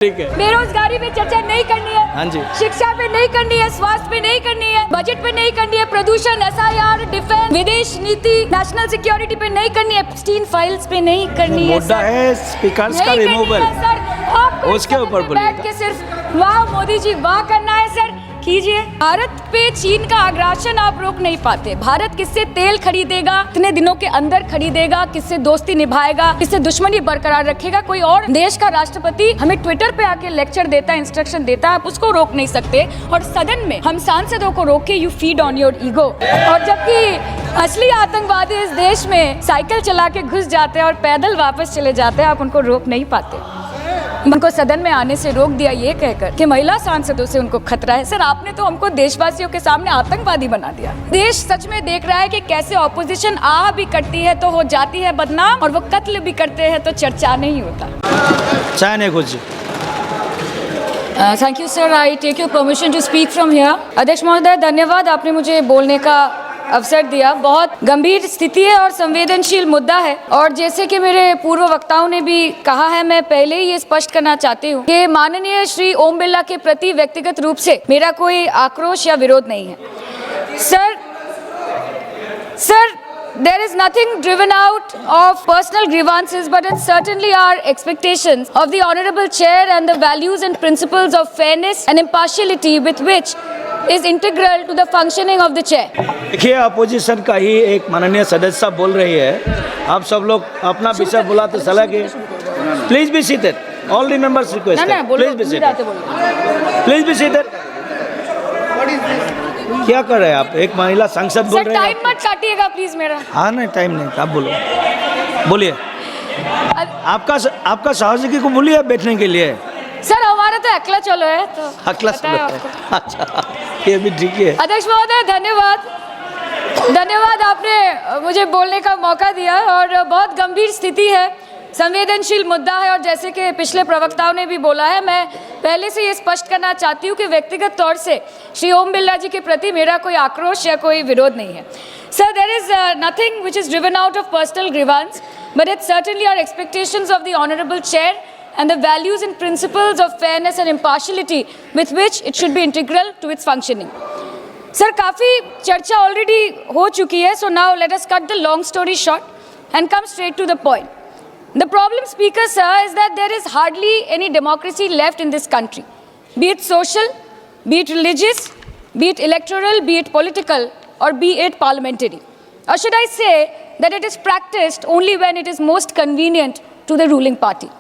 ठीक है। बेरोजगारी पे चर्चा नहीं करनी है, हाँ जी। शिक्षा पे नहीं करनी है, स्वास्थ्य पे नहीं करनी है, बजट पे नहीं करनी है, प्रदूषण, SIR, डिफेंस, विदेश नीति, नेशनल सिक्योरिटी पे नहीं करनी है, एप्स्टीन फाइल्स पे नहीं करनी है। मुद्दा है स्पीकर्स का नहीं करनी रिमूवल। है सर, आपको उसके इस ऊपर सदन में बैठ के सिर्फ वाह मोदी जी वाह करना है सर, कीजिए। भारत पे चीन का आग्रासन आप रोक नहीं पाते। भारत किससे तेल खरीदेगा, कितने दिनों के अंदर खरीदेगा, किससे दोस्ती निभाएगा, किससे दुश्मनी बरकरार रखेगा, कोई और देश का राष्ट्रपति हमें ट्विटर पे आके लेक्चर देता है, इंस्ट्रक्शन देता है, आप उसको रोक नहीं सकते। और सदन में हम सांसदों को रोक के you feed on your ego. और जबकि असली आतंकवादी इस देश में साइकिल चला के घुस जाते हैं और पैदल वापस चले जाते हैं, आप उनको रोक नहीं पाते। उनको सदन में आने से रोक दिया ये कहकर कि महिला सांसदों से उनको खतरा है। सर आपने तो हमको देशवासियों के सामने आतंकवादी बना दिया। देश सच में देख रहा है कि कैसे ऑपोजिशन आ भी करती है तो हो जाती है बदनाम, और वो कत्ल भी करते हैं तो चर्चा नहीं होता। चाय नहीं कुछ। Thank you sir, I take your permission to speak from here. अध्यक्ष महोदय धन्यवाद, आपने मुझे बोलने का अवसर दिया। बहुत गंभीर स्थिति है और संवेदनशील मुद्दा है, और जैसे कि मेरे पूर्व वक्ताओं ने भी कहा है, मैं पहले ही ये स्पष्ट करना चाहती हूँ कि माननीय श्री ओम बिरला के प्रति व्यक्तिगत रूप से मेरा कोई आक्रोश या विरोध नहीं है। Sir there is nothing driven out of personal grievances, but it's certainly our expectations of the honorable chair and the values and principles of fairness and impartiality with which is integral to the functioning of the chair. देखिए opposition का ही एक माननीय सदस्य बोल रही है, आप सब लोग अपना विषय बुलाते चला गए। Please be seated, all the members request, please be seated, please be seated. क्या कर रहे हैं आप? एक महिला सांसद बोल रहे हैं। टाइम मत काटिएगा प्लीज मेरा। हाँ नहीं टाइम नहीं, आप बोलो, बोलिए। आपका सहयोगी को बोलिए बैठने के लिए। सर हमारा तो अकेला चलो है तो अकेला चलो है, अच्छा ये भी ठीक है। अध्यक्ष महोदय धन्यवाद, आपने मुझे बोलने का मौका दिया। और बहुत गंभीर स्थिति है, संवेदनशील मुद्दा है, और जैसे कि पिछले प्रवक्ताओं ने भी बोला है, मैं पहले से ये स्पष्ट करना चाहती हूँ कि व्यक्तिगत तौर से श्री ओम बिरला जी के प्रति मेरा कोई आक्रोश या कोई विरोध नहीं है। Sir there is nothing which is driven out of personal grievance, but it's certainly our expectations of the honourable chair and the values and principles of fairness and impartiality with which it should be integral to its functioning. Sir, काफ़ी चर्चा already हो चुकी है, so now let us cut the long story short and come straight to the point. The problem, Speaker sir, is that there is hardly any democracy left in this country, be it social, be it religious, be it electoral, be it political, or be it parliamentary. Or should I say that it is practiced only when it is most convenient to the ruling party.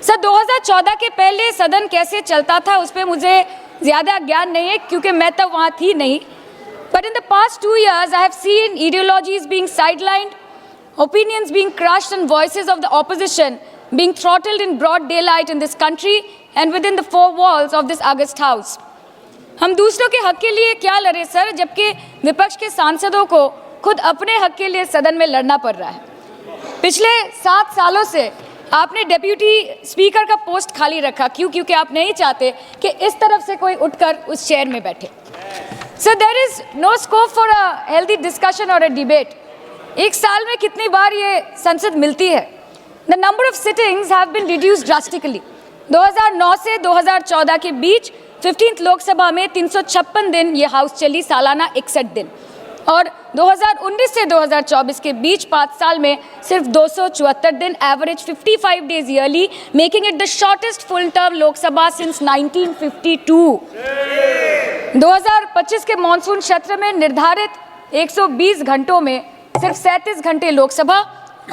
Sir 2014 के पहले सदन कैसे चलता था उस पर मुझे ज़्यादा ज्ञान नहीं है क्योंकि मैं तब वहाँ थी नहीं। But in the past 2 years I have seen ideologies being sidelined, opinions being crushed and voices of the opposition being throttled in broad daylight in this country and within the 4 walls of this august house. हम दूसरों के हक के लिए क्या लड़े sir, जबकि विपक्ष के सांसदों को खुद अपने हक के लिए सदन में लड़ना पड़ रहा है। पिछले 7 सालों से आपने डेप्यूटी स्पीकर का पोस्ट खाली रखा, क्यों? क्योंकि आप नहीं चाहते कि इस तरफ से कोई उठकर उस चेयर में बैठे। So there is no scope for a healthy discussion और अ डिबेट। एक साल में कितनी बार ये संसद मिलती है? The number of sittings have been reduced drastically. 2009 से 2014 के बीच 15th लोकसभा में 356 दिन ये हाउस चली, सालाना 61 दिन, और 2019 से 2024 के बीच 5 साल में सिर्फ 274 दिन, average 55 days yearly, making it the shortest full term Lok Sabha since 1952। 2025 के मॉनसून सत्र में निर्धारित 120 घंटों में सिर्फ 37 घंटे लोकसभा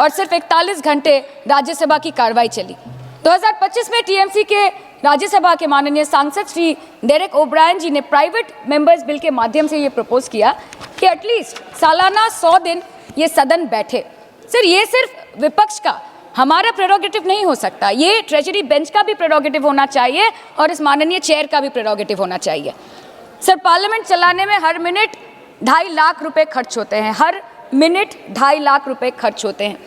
और सिर्फ 41 घंटे राज्यसभा की कार्रवाई चली। 2025 में टीएमसी के राज्यसभा के माननीय सांसद श्री डेरेक ओब्रायन जी ने प्राइवेट मेंबर्स बिल के माध्यम से ये प्रपोज किया कि एटलीस्ट सालाना 100 दिन ये सदन बैठे। सर ये सिर्फ विपक्ष का, हमारा प्रेरोगेटिव नहीं हो सकता, ये ट्रेजरी बेंच का भी प्रेरोगेटिव होना चाहिए और इस माननीय चेयर का भी प्रेरोगेटिव होना चाहिए। सर पार्लियामेंट चलाने में हर मिनट 2.5 लाख रुपए खर्च होते हैं, हर मिनट 2.5 लाख रुपए खर्च होते हैं।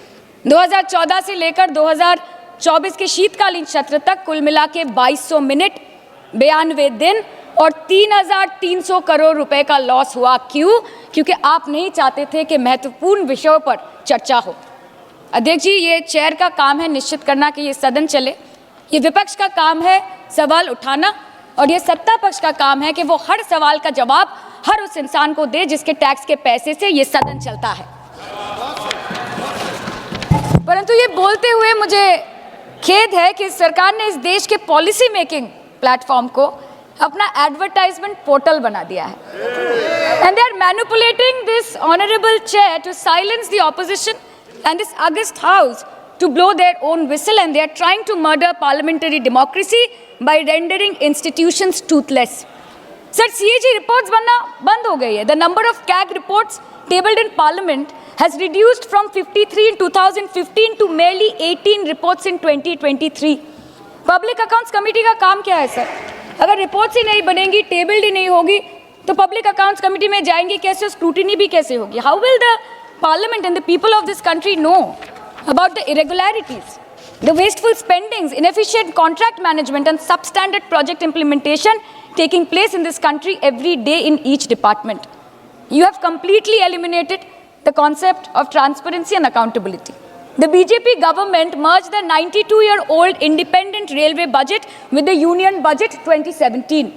2014 से लेकर 2024 के शीतकालीन सत्र तक कुल मिला के 2200 मिनट, 92 दिन और 3,300 करोड़ रुपए का लॉस हुआ। क्यों? क्योंकि आप नहीं चाहते थे कि महत्वपूर्ण विषयों पर चर्चा हो। अध्यक्ष जी, ये चेयर का काम है निश्चित करना कि ये सदन चले। ये विपक्ष का काम है सवाल उठाना, और ये सत्ता पक्ष का काम है कि वो हर सवाल का जवाब हर उस इंसान को दे जिसके टैक्स के पैसे से ये सदन चलता है। परंतु ये बोलते हुए मुझे खेद है कि सरकार ने इस देश के पॉलिसी मेकिंग प्लेटफॉर्म को अपना एडवर्टाइजमेंट पोर्टल बना दिया है। And they are manipulating this honourable chair to silence the opposition and this august house to blow their own whistle, and they are trying to murder parliamentary democracy by rendering institutions toothless. Sir, CAG reports बनना बंद हो गई है. The number of CAG reports tabled in Parliament has reduced from 53 in 2015 to merely 18 reports in 2023. Public Accounts Committee का काम क्या है sir? अगर रिपोर्ट्स ही नहीं बनेंगी, टेबल्ड ही नहीं होगी, तो पब्लिक अकाउंट्स कमेटी में जाएंगी कैसे, स्क्रूटिनी भी कैसे होगी? How will the Parliament and the people of this country know about the irregularities, the wasteful spendings, inefficient contract management and substandard project implementation taking place in this country every day in each department? You have completely eliminated the concept of transparency and accountability. The BJP government merged the 92-year-old independent railway budget with the union budget 2017.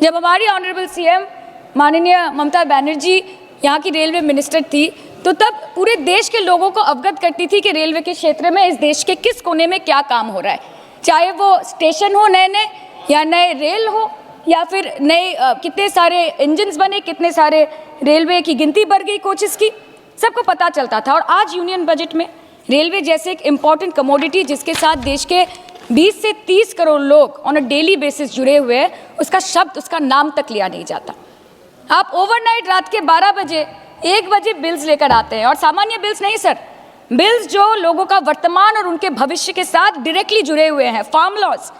जब हमारी honourable CM माननीय ममता बनर्जी यहाँ की railway minister थी, तो तब पूरे देश के लोगों को अवगत करती थी कि रेलवे के क्षेत्र में इस देश के किस कोने में क्या काम हो रहा है, चाहे वो स्टेशन हो नए नए या नए रेल हो या फिर नए कितने सारे इंजन्स बने, कितने सारे रेलवे की गिनती बढ़ गई, कोचेस की, सबको पता चलता था। और आज यूनियन बजट में रेलवे जैसे एक इम्पॉर्टेंट कमोडिटी जिसके साथ देश के 20 से 30 करोड़ लोग ऑन अ डेली बेसिस जुड़े हुए हैं, उसका शब्द, उसका नाम तक लिया नहीं जाता। आप ओवरनाइट रात के 12 बजे 1 बजे बिल्स लेकर आते हैं, और सामान्य बिल्स नहीं सर, बिल्स जो लोगों का वर्तमान और उनके भविष्य के साथ डायरेक्टली जुड़े हुए हैं। फार्म लॉज,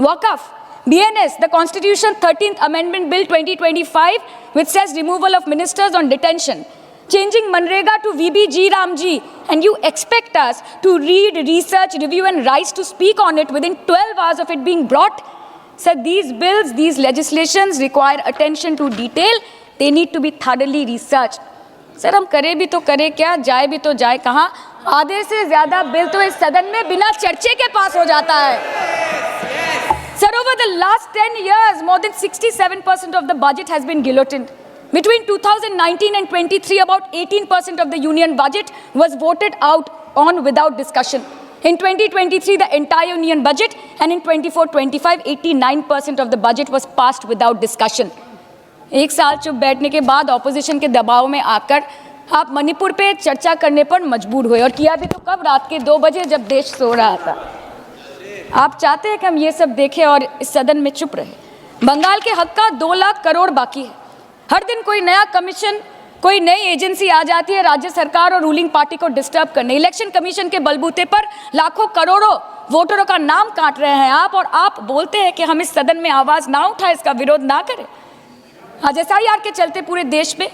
वक़फ़, BNS, the Constitution 13th Amendment Bill 2025, which says removal of ministers on detention, changing Manrega to VBG Ramji, and you expect us to read, research, review and rise to speak on it within 12 hours of it being brought? Sir, these bills, these legislations require attention to detail. They need to be thoroughly researched. Sir, हम करें भी तो करें क्या, जाए भी तो जाए कहाँ? आधे से ज़्यादा बिल तो इस सदन में बिना चर्चे के पास हो जाता है। Sir, over the last 10 years, more than 67% of the budget has been guillotined. Between 2019 and 23, about 18% of the union budget was voted out on without discussion. In 2023, the entire union budget, and in 24-25, 89% of the budget was passed without discussion. एक साल चुप बैठने के बाद opposition के दबाव में आकर आप मणिपुर पे चर्चा करने पर मजबूर हुए, और किया भी तो कब, रात के 2 बजे जब देश सो रहा था। आप चाहते हैं कि हम ये सब देखें और इस सदन में चुप रहे। बंगाल के हक का 2 लाख करोड़ बाकी है। हर दिन कोई नया कमीशन, कोई नई एजेंसी आ जाती है राज्य सरकार और रूलिंग पार्टी को डिस्टर्ब करने। इलेक्शन कमीशन के बलबूते पर लाखों करोड़ों वोटरों का नाम काट रहे हैं आप, और आप बोलते हैं कि हम इस सदन में आवाज़ ना उठाएं, इसका विरोध ना करें। आज SIR के चलते पूरे देश में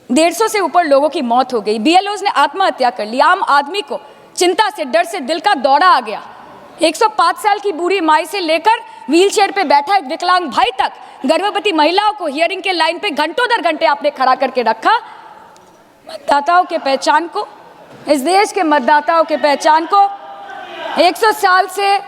150 से ऊपर लोगों की मौत हो गई। BLOs ने आत्महत्या कर ली। आम आदमी को चिंता से, डर से दिल का दौरा आ गया। 105 साल की बूढ़ी माई से लेकर व्हीलचेयर पे बैठा एक विकलांग भाई तक, गर्भवती महिलाओं को हियरिंग के लाइन पे घंटों दर घंटे आपने खड़ा करके रखा। मतदाताओं के पहचान को, इस देश के मतदाताओं के पहचान को, 100 साल से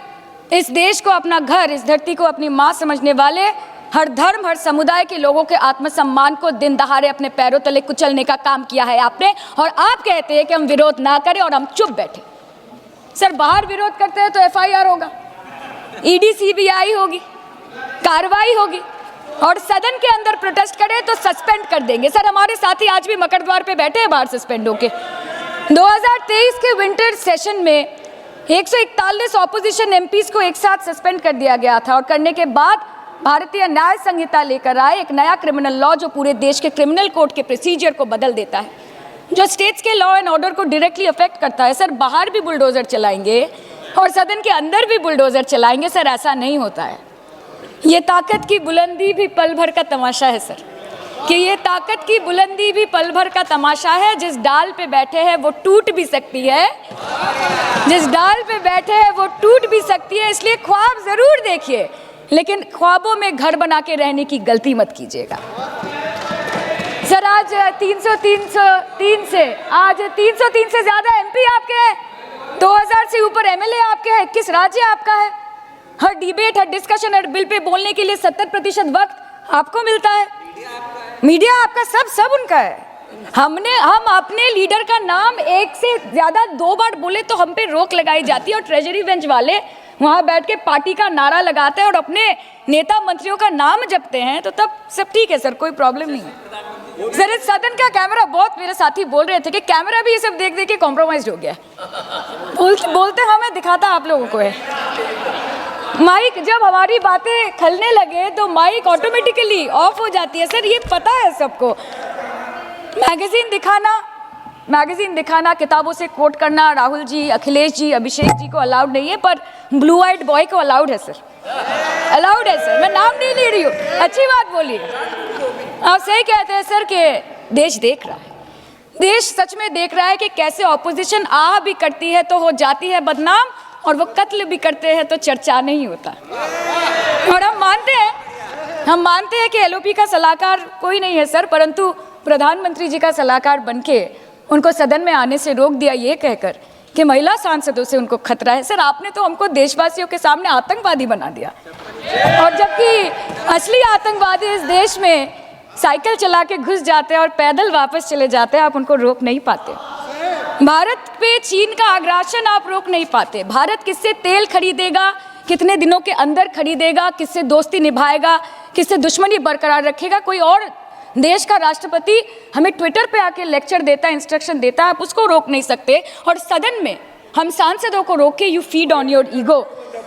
इस देश को अपना घर, इस धरती को अपनी माँ समझने वाले हर धर्म, हर समुदाय के लोगों के आत्मसम्मान को दिन दहाड़े अपने पैरों तले कुचलने का काम किया है आपने, और आप कहते हैं कि हम विरोध ना करें और हम चुप बैठे। सर, बाहर विरोध करते हैं तो FIR होगा, ED CBI होगी, कार्रवाई होगी, और सदन के अंदर प्रोटेस्ट करें तो सस्पेंड कर देंगे। सर, हमारे साथी आज भी मकर द्वार पे बैठे हैं बाहर सस्पेंड होके। 2023 के विंटर सेशन में 141 ऑपोजिशन MPs को एक साथ सस्पेंड कर दिया गया था, और करने के बाद भारतीय न्याय संहिता लेकर आए एक नया क्रिमिनल लॉ जो पूरे देश के क्रिमिनल कोड के प्रोसीजर को बदल देता है, जो स्टेट्स के लॉ एंड ऑर्डर को डायरेक्टली अफेक्ट करता है। सर, बाहर भी बुलडोजर चलाएंगे और सदन के अंदर भी बुलडोजर चलाएंगे। सर, ऐसा नहीं होता है। ये ताकत की बुलंदी भी पल भर का तमाशा है सर, कि ये ताकत की बुलंदी भी पल भर का तमाशा है। जिस डाल पे बैठे हैं वो टूट भी सकती है, जिस डाल पे बैठे हैं वो टूट भी सकती है। इसलिए ख्वाब जरूर देखिए, लेकिन ख्वाबों में घर बना के रहने की गलती मत कीजिएगा। सर, आज 303 से ज़्यादा MP आपके हैं, 2000 से ऊपर MLA आपके हैं, 21 राज्य आपका है। हर डिबेट, हर डिस्कशन, हर बिल पे बोलने के लिए 70% वक्त आपको मिलता है। मीडिया आपका, सब उनका है। हम अपने लीडर का नाम एक से ज्यादा 2 बार बोले तो हम पे रोक लगाई जाती है, और ट्रेजरी बेंच वाले वहां बैठ के पार्टी का नारा लगाते हैं और अपने नेता मंत्रियों का नाम जपते हैं, तो तब सब ठीक है सर, कोई प्रॉब्लम नहीं है। सर इस सदन का कैमरा, बहुत मेरे साथी बोल रहे थे कि कैमरा भी ये सब देख देख के कॉम्प्रोमाइज हो गया। बोलते हमें दिखाता आप लोगों को है। माइक जब हमारी बातें खलने लगे तो माइक ऑटोमेटिकली ऑफ हो जाती है सर, ये पता है सबको। मैगजीन दिखाना, किताबों से कोट करना राहुल जी, अखिलेश जी, अभिषेक जी को अलाउड नहीं है, पर ब्लू आइड बॉय को अलाउड है सर, अलाउड है सर। मैं नाम नहीं ले रही हूँ, अच्छी बात बोलिए। आप सही कहते हैं सर कि देश देख रहा है, देश सच में देख रहा है कि कैसे ऑपोजिशन आ भी करती है तो हो जाती है बदनाम, और वो कत्ल भी करते हैं तो चर्चा नहीं होता। और हम मानते हैं कि एलओपी का सलाहकार कोई नहीं है सर, परंतु प्रधानमंत्री जी का सलाहकार बनके उनको सदन में आने से रोक दिया ये कहकर कि महिला सांसदों से उनको खतरा है। सर आपने तो हमको देशवासियों के सामने आतंकवादी बना दिया, और जबकि असली आतंकवादी इस देश में साइकिल चला के घुस जाते हैं और पैदल वापस चले जाते हैं, आप उनको रोक नहीं पाते। भारत पे चीन का आग्रासन आप रोक नहीं पाते। भारत किससे तेल खरीदेगा, कितने दिनों के अंदर खरीदेगा, किससे दोस्ती निभाएगा, किससे दुश्मनी बरकरार रखेगा, कोई और देश का राष्ट्रपति हमें ट्विटर पे आके लेक्चर देता है, इंस्ट्रक्शन देता है, आप उसको रोक नहीं सकते। और सदन में हम सांसदों को रोक के you feed on your ego.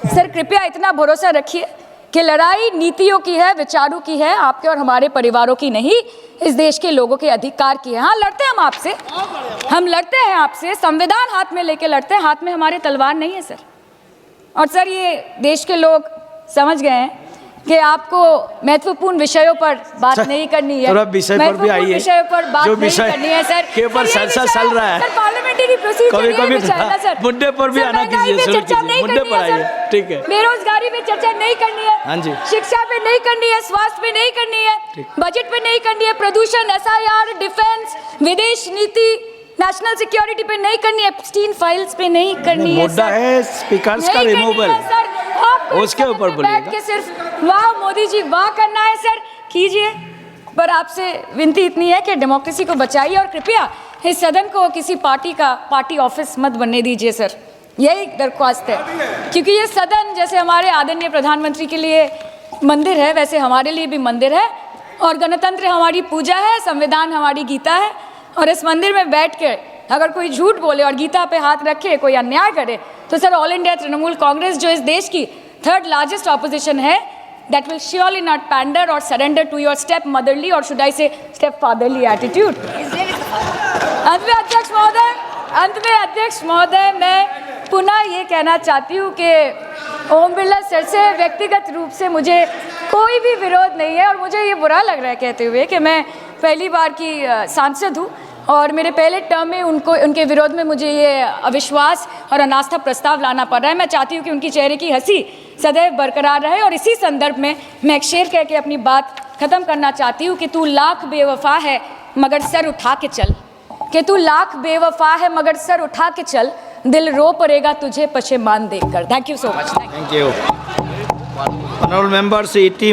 Sir कृपया इतना भरोसा रखिए कि लड़ाई नीतियों की है, विचारों की है, आपके और हमारे परिवारों की नहीं, इस देश के लोगों के अधिकार की है। हाँ लड़ते हैं हम आपसे, हम लड़ते हैं आपसे, संविधान हाथ में लेके लड़ते हैं, हाथ में हमारे तलवार नहीं है सर। और सर ये देश के लोग समझ गए हैं कि आपको महत्वपूर्ण विषयों पर बात नहीं करनी है, थोड़ा विषय पर भी आइए, विषयों पर बात जो नहीं विषय करनी है सर के ऊपर चर्चा चल रहा है। सर पार्लियामेंटरी प्रोसीजर कभी मुद्दे पर भी आना कीजिए, शुरू कीजिए, मुद्दे पर आइए, ठीक है। बेरोजगारी पे चर्चा नहीं करनी है, हाँ जी, शिक्षा पे नहीं करनी है, स्वास्थ्य पे नहीं करनी है, बजट पे नहीं करनी है, प्रदूषण, एसआईआर, डिफेंस, विदेश नीति, नेशनल सिक्योरिटी पे नहीं करनी है, एप्स्टीन फाइल्स पे नहीं करनी है। मुद्दा है स्पीकर्स का रिमूवल, उसके ऊपर बोलिएगा। के सिर्फ वाह मोदी जी वाह करना है सर, कीजिए, पर आपसे विनती इतनी है कि डेमोक्रेसी को बचाइए और कृपया इस सदन को किसी पार्टी का पार्टी ऑफिस मत बनने दीजिए सर, यही दरख्वास्त है। क्योंकि ये सदन जैसे हमारे आदरणीय प्रधानमंत्री के लिए मंदिर है, वैसे हमारे लिए भी मंदिर है, और गणतंत्र हमारी पूजा है, संविधान हमारी गीता है। और इस मंदिर में बैठ के अगर कोई झूठ बोले और गीता पे हाथ रखे, कोई अन्याय करे, तो sir all India Trinamool Congress जो इस देश की 3rd लार्जेस्ट ऑपोजिशन है, that will surely not pander or surrender to your step motherly or should I say step fatherly attitude। अंत में अध्यक्ष महोदय मैं पुनः ये कहना चाहती हूँ कि ओम बिरला सर से व्यक्तिगत रूप से मुझे कोई भी विरोध नहीं है, और मुझे ये बुरा लग रहा है कहते हुए कि मैं पहली बार की सांसद हूँ और मेरे पहले टर्म में उनके विरोध में मुझे ये अविश्वास और अनास्था प्रस्ताव लाना पड़ रहा है। मैं चाहती हूँ कि उनकी चेहरे की हंसी सदैव बरकरार रहे, और इसी संदर्भ में मैं एक शेर कह के अपनी बात खत्म करना चाहती हूँ कि तू लाख बेवफा है मगर सर उठा के चल, कि तू लाख बेवफा है मगर सर उठा के चल, दिल रो पड़ेगा तुझे पशेमान देखकर। Thank you so much. Thank you. Honourable members, ET